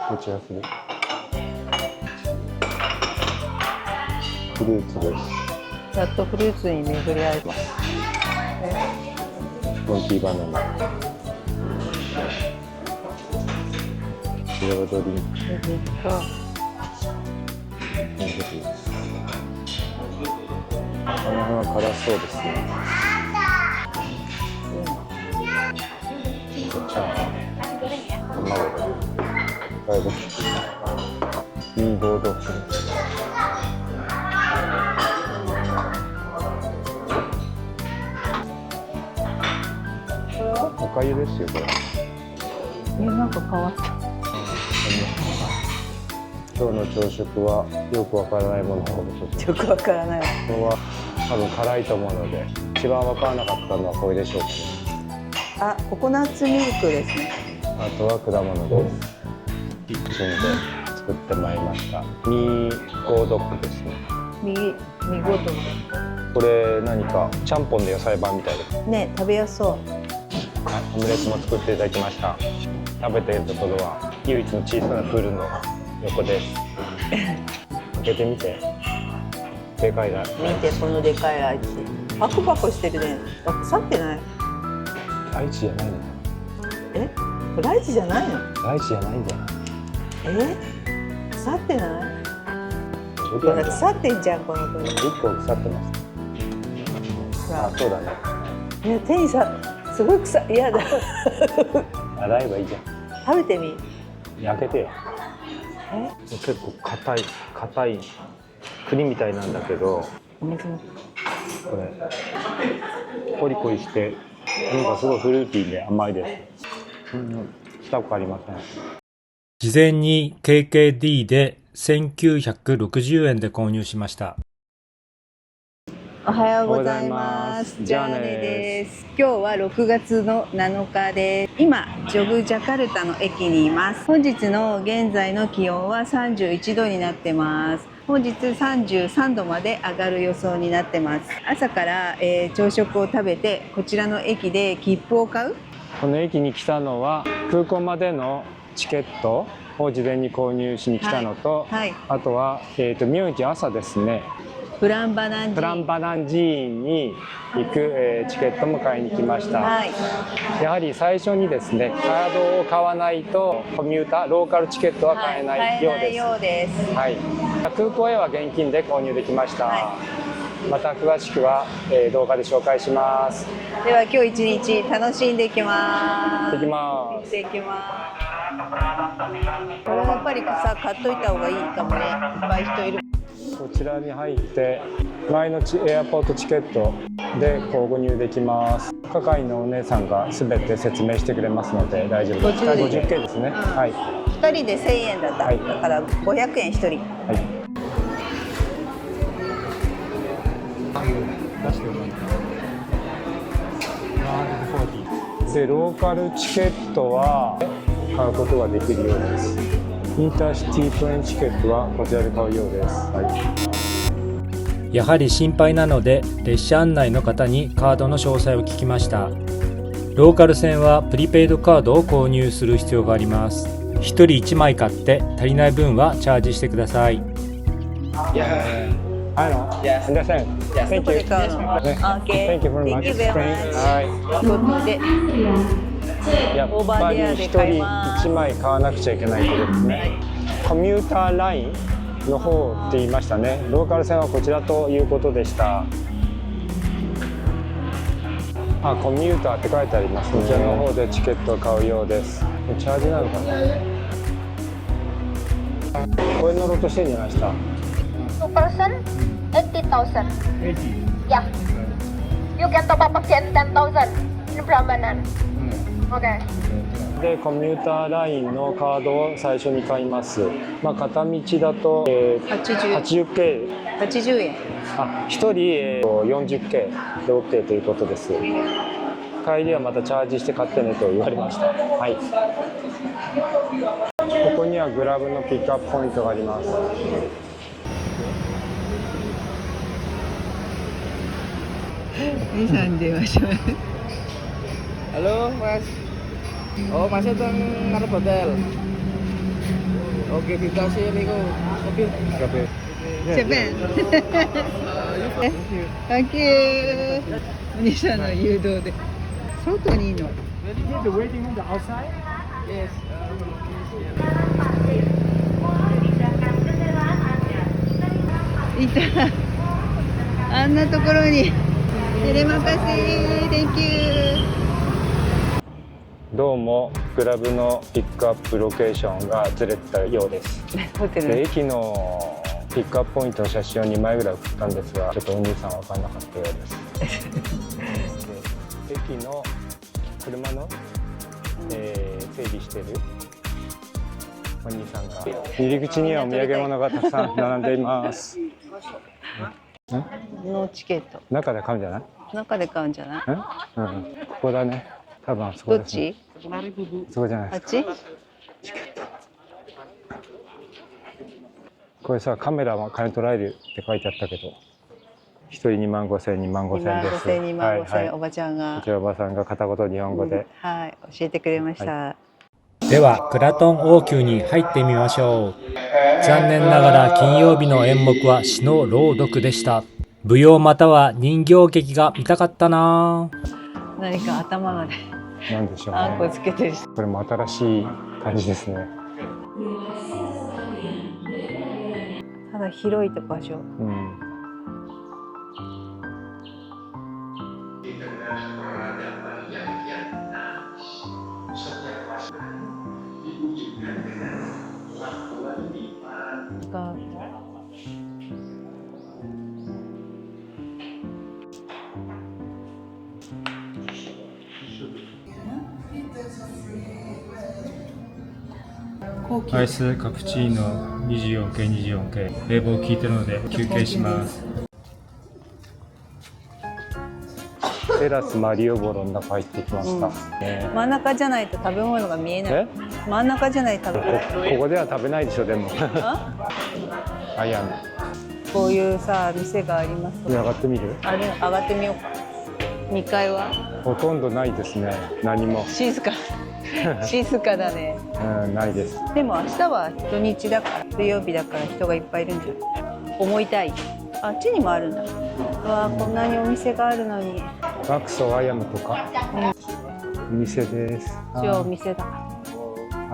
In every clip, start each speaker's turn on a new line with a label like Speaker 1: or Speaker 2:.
Speaker 1: どちらする？フルーツです。
Speaker 2: やっとフルーツに巡り合えます。
Speaker 1: モンキーバナナ。こちらがドリンク。なかなか辛そうですね。チャーハン、卵、ガイドチキン、ミーボードフン。おかゆですよ、これ。
Speaker 2: なんか変わった。
Speaker 1: 今日の朝食はよくわからないものを
Speaker 2: よくわからない。
Speaker 1: 今日は多分辛いと思うので、一番わからなかったのはこれでしょうかね。
Speaker 2: あ、ココナッツミルクですね。
Speaker 1: あとは果物です。キッチンで作ってまいりました。ミーゴードッグですね。
Speaker 2: ミゴト
Speaker 1: これ何かちゃんぽんで野菜版みたいです。
Speaker 2: ね、食べやすそう。
Speaker 1: はい、オムレツも作っていただきました。食べているところは唯一の小さなプールの横です。開けてみて。でかいな。
Speaker 2: 見て、このでかいライチ。パクパクしてるね。あ、腐ってない。
Speaker 1: ライチじゃないの？
Speaker 2: え、ライチじゃないの？
Speaker 1: ライチじゃないんじゃない？
Speaker 2: 腐ってない？
Speaker 1: どうや
Speaker 2: 腐ってんじゃん、この子。
Speaker 1: 1個腐ってます。あ、そうだね。
Speaker 2: 手にすごい臭い。嫌だ。
Speaker 1: 洗えばいいじゃん。
Speaker 2: 食べてみ。
Speaker 1: 開けてよ。結構硬い栗みたいなんだけど、これコリコリしてなんかすごいフルーティーで甘いです。したくありません。
Speaker 3: 事前に KKD で1960円で購入しました。
Speaker 2: おはようございます。ジャーネです。今日は6月の7日です。今、ジョグジャカルタの駅にいます。本日の現在の気温は31度になってます。本日33度まで上がる予想になってます。朝から、朝食を食べて、こちらの駅で切符を買う。
Speaker 1: この駅に来たのは空港までのチケットを事前に購入しに来たのと、あとは、明治朝ですね。プランバナン寺院に行く、チケットも買いに来ました。やはり最初にですね、カードを買わないとコミューターローカルチケットは買えないようです。空港へは現金で購入できました。また詳しくは、動画で紹介します。
Speaker 2: では今日一日楽しんでいきます。
Speaker 1: 行ってきます。
Speaker 2: これはやっぱりさ、買っといた方がいいかもね。いっぱい人いる。
Speaker 1: こちらに入って前のエアポートチケットで購入できます。係のお姉さんが全て説明してくれますので大丈夫です。50系ですね。はい。
Speaker 2: 1人で1000円だった。だから500円1人。
Speaker 1: でローカルチケットは買うことができるようです。インターシティトレインチケットはこちらで買うようです。
Speaker 3: やはり心配なので列車案内の方にカードの詳細を聞きました。ローカル線はプリペイドカードを購入する必要があります。1人1枚買って足りない分はチャージしてください。
Speaker 1: Understand. Thank you. Thank you very much. やっぱり1人1枚買わなくちゃいけないことですね。コミューターラインの方って言いましたね。ローカル線はこちらということでした。コミューターって書いてありますね。こちらの方でチケットを買うようです。チャージなのかな。これ乗ろうとしてるんじゃないですか。
Speaker 4: 2 person, 80,000. Yeah. You can top up again 10,000 in Prambanan. Okay.
Speaker 1: でコミューターラインのカードを最初に買います。片道だと、80K。
Speaker 2: 80円。
Speaker 1: 1人、40K で OK ということです。帰りはまたチャージして買ってねと言われました。はい。ここにはグラブのピックアップポイントがあります。
Speaker 2: 兄さん電話します。
Speaker 5: Halo Mas. Oh Masnya tuh ngarep hotel. Oke, dikasih amigo. Oke.
Speaker 1: Oke.
Speaker 2: ジャパン。Thank you。お兄さんの誘導で。外にいいの。いた。あんなところに。テレマカシー。Thank you。
Speaker 1: どうもクラブのピックアップロケーションがずれてたようです。
Speaker 2: ホテル。
Speaker 1: で駅のピックアップポイントの写真を2枚ぐらい送ったんですが、ちょっとお兄さん分かんなかったようです。で駅の車の、整備してるお兄さんが、入り口にはお土産物がたくさん並んでいます。
Speaker 2: のチケット。
Speaker 1: 中で買うんじゃない？
Speaker 2: 中で買うんじゃない？
Speaker 1: うん、ここだね。多分そこ
Speaker 2: どっ
Speaker 1: ですね。
Speaker 2: ち？
Speaker 1: そこじゃないですか。
Speaker 2: あっち？
Speaker 1: これさ、カメラは金取られるって書いてあったけど、一人25,000円、25,000円です。
Speaker 2: 25,000、25,000、
Speaker 1: はい、
Speaker 2: おばちゃんが。
Speaker 1: こちらおばさんが片言日本語で、
Speaker 2: はい、教えてくれました。
Speaker 3: ではクラトン王宮に入ってみましょう。残念ながら金曜日の演目は詩の朗読でした。舞踊または人形劇が見たかったな。
Speaker 2: 何か頭まで
Speaker 1: なんでしょう
Speaker 2: あんこ
Speaker 1: ね。
Speaker 2: つけてる。
Speaker 1: これも新しい感じですね。
Speaker 2: ただ広いとこでしょ。
Speaker 1: うん。
Speaker 2: が
Speaker 3: アイスカプチーノ 24K 冷房効いてるので休憩します。
Speaker 1: テラスマリオボロの中入ってきました。
Speaker 2: 真ん中じゃないと食べ物が見えない。真ん中じゃないと食べ物。
Speaker 1: ここでは食べないでしょでも。あやね。
Speaker 2: こういうさ店がありますとか。
Speaker 1: 上がってみる？
Speaker 2: あれ上がってみようか。2階は
Speaker 1: ほとんどないですね。何も。
Speaker 2: 静か。静かだね。
Speaker 1: うん、ないです。
Speaker 2: でも明日は土日だから水曜日だから人がいっぱいいるんじゃない？思いたい。あっちにもあるんだ。うわこんなにお店があるのに。
Speaker 1: ワクソアヤムとか。お店です。
Speaker 2: 一応お店だ。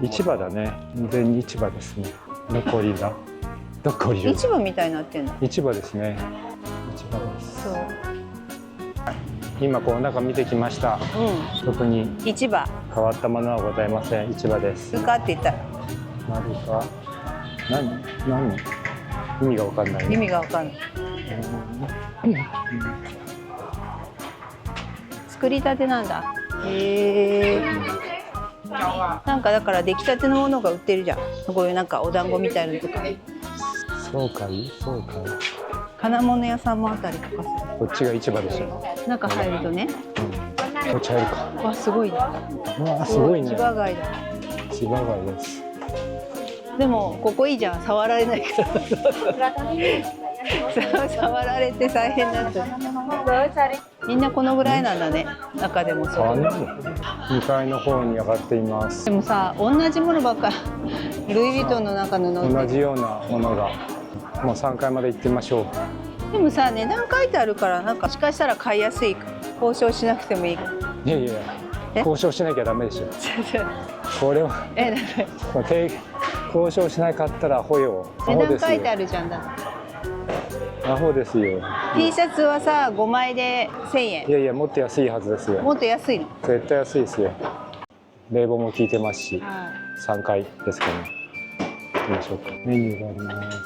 Speaker 1: 市場だね。完全に市場ですね。残りだ。どこいる？
Speaker 2: 市場みたいになってんの。
Speaker 1: 市場ですね。市場です。
Speaker 2: そう。
Speaker 1: 今この中見てきました。
Speaker 2: うん。
Speaker 1: 特に
Speaker 2: 市場。
Speaker 1: 変わったものはございません。市場です。
Speaker 2: ルカって言ったら。
Speaker 1: 何か。何？意味がわかんない、ね。
Speaker 2: 意味がわかんない。作りたてなんだ。へえ。なんかだから出来たてのものが売ってるじゃん。こういうなんかお団子みたいなのとか。
Speaker 1: そうかい、そうかい。
Speaker 2: 金物屋さんもあったりとかする。
Speaker 1: こっちが市場でしょ。
Speaker 2: 中入るとね。
Speaker 1: うん。こっち入るか。
Speaker 2: わすごいね。
Speaker 1: うわすごいね。
Speaker 2: 千葉街だ。
Speaker 1: 千葉街です。
Speaker 2: でもここいいじゃん。触られないから。触られて大変になってる。みんなこのぐらいなんだね。中でもそう。
Speaker 1: 2階の方に上がっています。
Speaker 2: でもさ、同じものばっかり。ルイ・ヴィトンの中のの
Speaker 1: 同じようなものが。もう3階まで行ってみましょう。
Speaker 2: でもさ、値段書いてあるからなんかもしかしたら買いやすい。交渉しなくてもいい。
Speaker 1: いやいや、交渉しなきゃダメでしょ。これは。
Speaker 2: なんで？
Speaker 1: 交渉しなかったらアホよ。
Speaker 2: 値段書いてあるじゃんだ。
Speaker 1: アホですよ。
Speaker 2: T シャツはさ5枚で1000円。
Speaker 1: いやいやもっと安いはずですよ。
Speaker 2: もっと安いの？
Speaker 1: 絶対安いですよ。冷房も効いてますし、3階ですかね。行きましょうか。メニューがあります。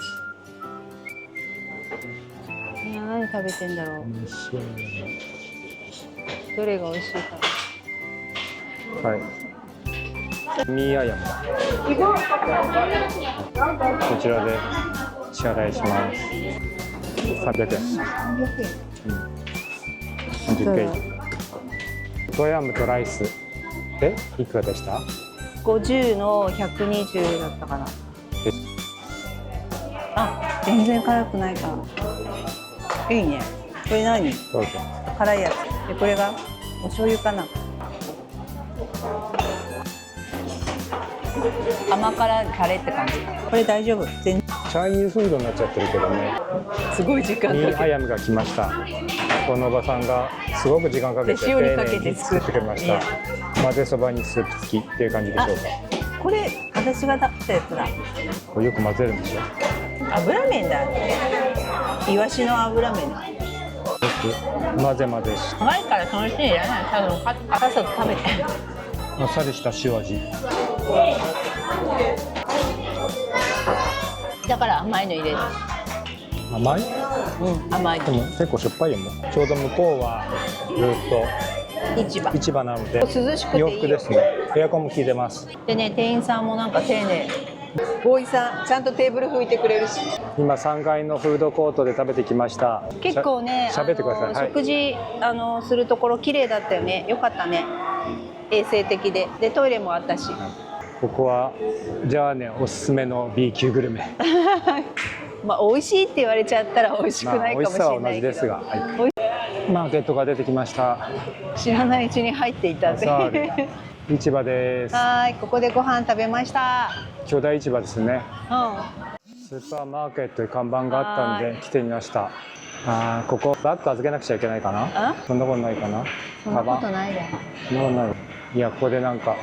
Speaker 2: いや何食べてんだろう。どれが美味しいか。
Speaker 1: はい。ミーアヤムだ。こちらで支払いします。300円。30円。トヤムとライス。いくらでした？
Speaker 2: 50の120だったかな。あ、全然辛くないか。いいね。これ何？
Speaker 1: どうぞ。
Speaker 2: 辛いやつ。で、これがお醤油かな。甘辛タレって感じ。これ大丈夫。全
Speaker 1: チャイニーズフードになっちゃってるけどね。
Speaker 2: すごい時間かけて。
Speaker 1: ニーアヤムが来ました。このおばさんがすごく時間かけて
Speaker 2: 塩にかけて
Speaker 1: 丁寧に作ってくれました。混ぜそばにスープ付きっていう感じでしょうか。
Speaker 2: これ私が食べたやつだ。
Speaker 1: これよく混ぜるんでしょ。
Speaker 2: 油麺だ。イワシの油麺。
Speaker 1: よく混ぜ混ぜし
Speaker 2: 前からそのシーンいらない。多分さっさと食べて。
Speaker 1: あっさりした塩味。
Speaker 2: だから甘いの入れる。
Speaker 1: 甘い？
Speaker 2: うん、甘い
Speaker 1: でも結構しょっぱいよもう。ちょうど向こうはずっと市場なので
Speaker 2: 涼しくていいよ。
Speaker 1: 洋服ですね。エアコンも効いてます。
Speaker 2: でね、店員さんもなんか丁寧。ボーイさんちゃんとテーブル拭いてくれるし。
Speaker 1: 今3階のフードコートで食べてきました。
Speaker 2: 結構ね、
Speaker 1: 喋ってください。はい。
Speaker 2: 食事するところ綺麗だったよね。よかったね。衛生的で、でトイレもあったし。
Speaker 1: ここはじゃあね、おすすめの B 級グルメ。
Speaker 2: まあ美味しいって言われちゃったら美味しくないかもしれないけど。
Speaker 1: 美味しさは同じですが、はい、マーケットが出てきました。
Speaker 2: 知らないうちに入っていたぜ。
Speaker 1: 市場です。
Speaker 2: はい、ここでご飯食べました。
Speaker 1: 巨大市場ですね。
Speaker 2: うん。
Speaker 1: スーパーマーケットに看板があったんで来てみました。ここバッグ預けなくちゃいけないかな。そんなことないかな。
Speaker 2: そんなことないで。
Speaker 1: そんなことない。いや、ここでなんか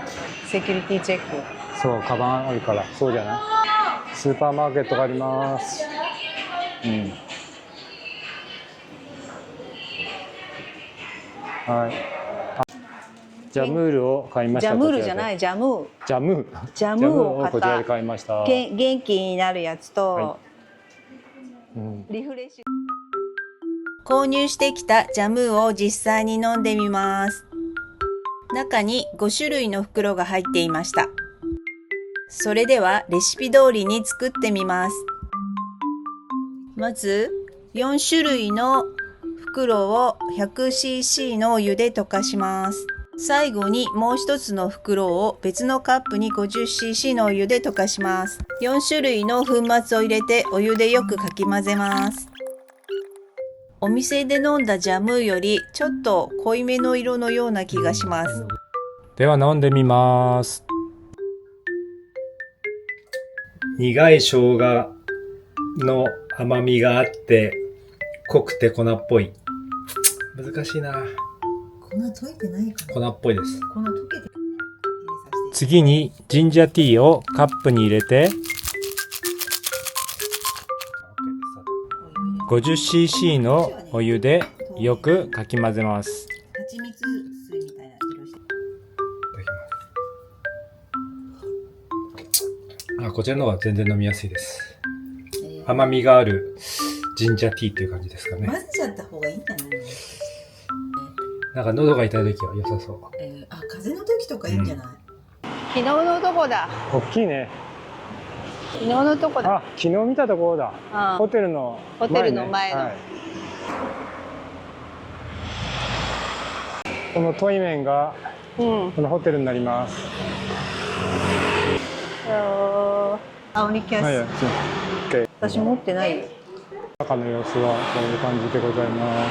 Speaker 2: セキュリティチェック。
Speaker 1: そう、カバンあるから。そうじゃない。スーパーマーケットがあります。うん。はい。ジャムールを買いました。
Speaker 2: ジャムールじゃない、ジャムー。
Speaker 1: ジャムー。
Speaker 2: ジャムーを買った。
Speaker 1: こちらで買いました。
Speaker 2: 元気になるやつと、
Speaker 1: はい、
Speaker 2: リフレッシュ。購入してきたジャムーを実際に飲んでみます。中に5種類の袋が入っていました。それではレシピ通りに作ってみます。まず4種類の袋を 100cc のお湯で溶かします。最後にもう一つの袋を別のカップに 50cc のお湯で溶かします。4種類の粉末を入れてお湯でよくかき混ぜます。お店で飲んだジャムよりちょっと濃いめの色のような気がします。
Speaker 3: では飲んでみます。苦い生姜の甘みがあって濃くて粉っぽい。難しいな。
Speaker 2: 粉溶いてないかな。
Speaker 3: 粉っぽいです。
Speaker 2: 粉溶けて。
Speaker 3: 次にジンジャーティーをカップに入れて 50cc のお湯でよくかき混ぜます。
Speaker 2: 蜂蜜水みたいな色して。
Speaker 3: こちらの方が全然飲みやすいです。甘みがあるジンジャーティーっていう感じですかね。
Speaker 2: 混ぜちゃった方がいいんじゃないの？
Speaker 3: なんか喉が痛い時は良さそう。
Speaker 2: 風邪の時とかいいんじゃない？昨日のとこだ。
Speaker 1: 大きいね。
Speaker 2: 昨日のとこだ。
Speaker 1: 昨日見たところだ。ホテルの前の。はい、このトイメンがこのホテルになります。
Speaker 2: 青にキャス。
Speaker 1: はい、
Speaker 2: okay. 私持ってないよ。
Speaker 1: 中の様子はこういう感じでございます。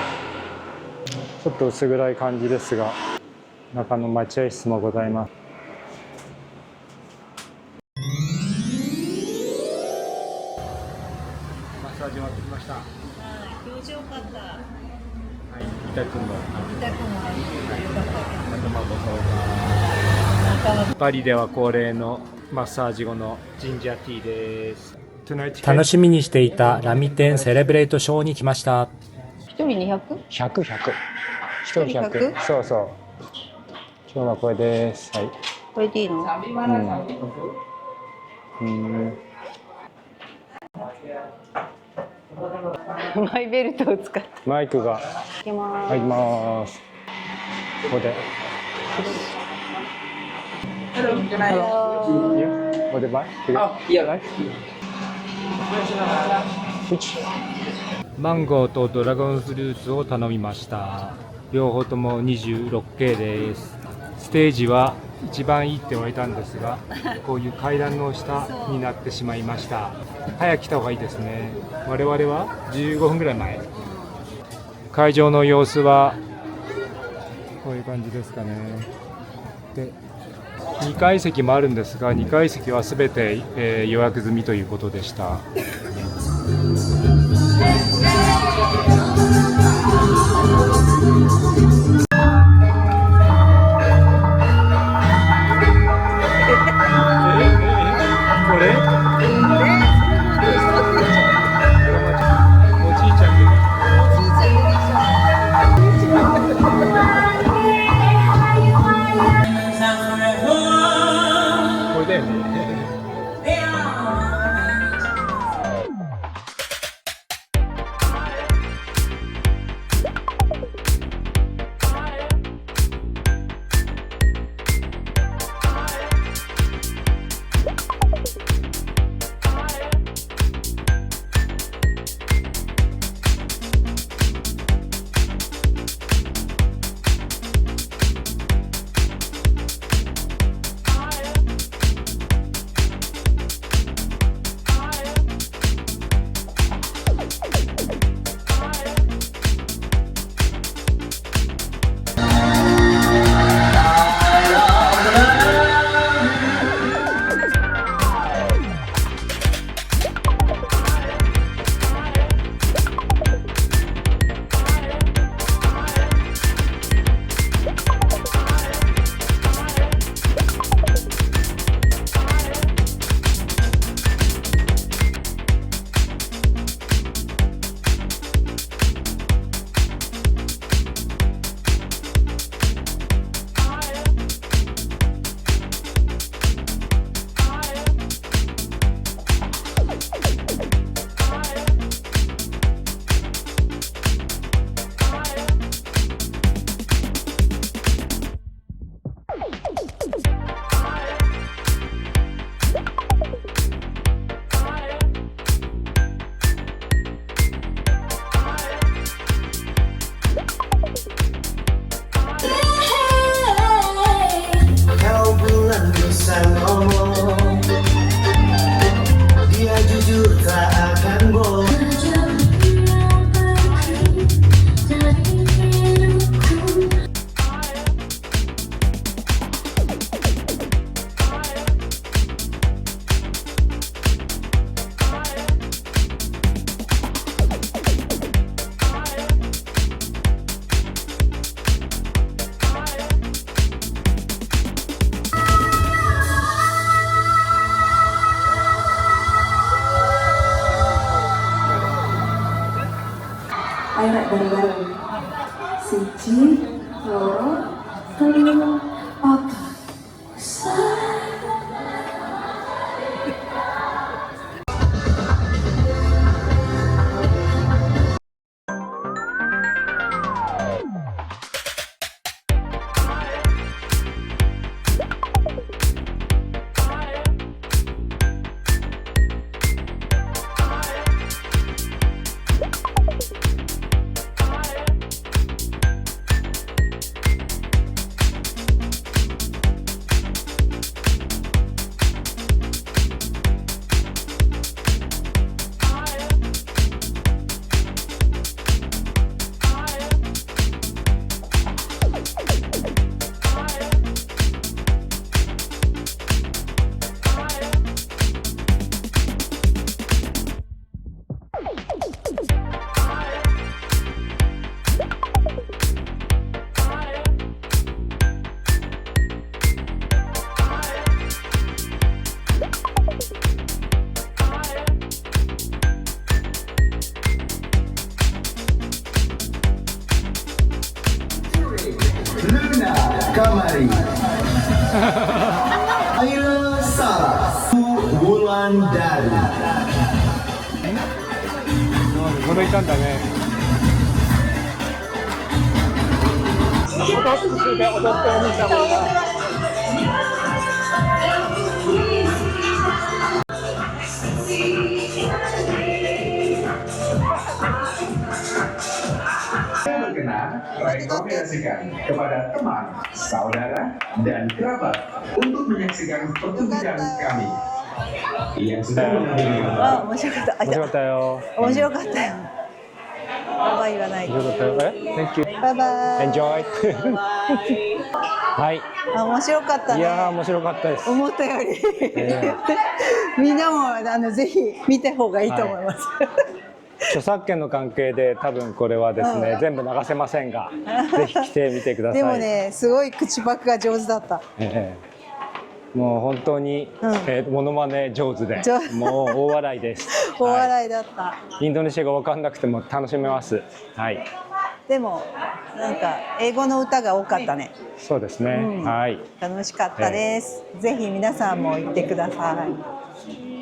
Speaker 1: ちょっと薄暗い感じですが、中の待合室もございます。マッサージ終わってきました。
Speaker 2: 気持ちよかった。
Speaker 1: はい、痛くも。
Speaker 2: 痛くもないし、よかった。
Speaker 1: パリでは恒例のマッサージ後のジンジャーティーです。
Speaker 3: 楽しみにしていたラミ店セレブレートショーに来ました。
Speaker 2: 一人 200？
Speaker 1: 100、100。一人100。そうそう。今日はこれです。はい。
Speaker 2: これでいいの？マイベルトを使って。
Speaker 1: マイクが。
Speaker 2: いきます。
Speaker 1: 入ります。ここで。What do you buy? Yeah.
Speaker 3: マンゴーとドラゴンフルーツを頼みました。両方とも 26K です。ステージは一番いいって言われたんですが、こういう階段の下になってしまいました。早く来た方がいいですね。我々は15分ぐらい前。会場の様子はこういう感じですかね。で、2階席もあるんですが、2階席はすべて、予約済みということでした。これ？おじいちゃんで。これだよね。
Speaker 2: Ayo naik bareng-bareng. Siji, loro, telu, papat.
Speaker 6: Kamari Aila Sarah Wulandari
Speaker 3: このいたんだね。踊ってお兄ちゃんも。
Speaker 6: rekomendasikan kepada teman, saudara, dan kerabat untuk menyaksikan pertunjukan kami yang sudah mengambil.
Speaker 2: 面白かった。面白かったよ。バイバイ言わない。
Speaker 1: よかったよ。Thank you.
Speaker 2: バイバイ。
Speaker 1: Enjoy. はい。
Speaker 2: あ、面白かったね。
Speaker 1: いやー面白かったです。
Speaker 2: 思ったより、みんなもぜひ見た方がいいと思います。
Speaker 1: 著作権の関係で多分これはですね、全部流せませんが、ぜひ来てみてください。
Speaker 2: でもね、すごい口パクが上手だった。
Speaker 1: もう本当に、モノマネ上手で、もう大笑いです。
Speaker 2: 大笑いだった。
Speaker 1: インドネシア語わかんなくても楽しめます。はい。
Speaker 2: でもなんか英語の歌が多かったね。
Speaker 1: そうですね。はい。
Speaker 2: 楽しかったです。ぜひ皆さんも行ってください。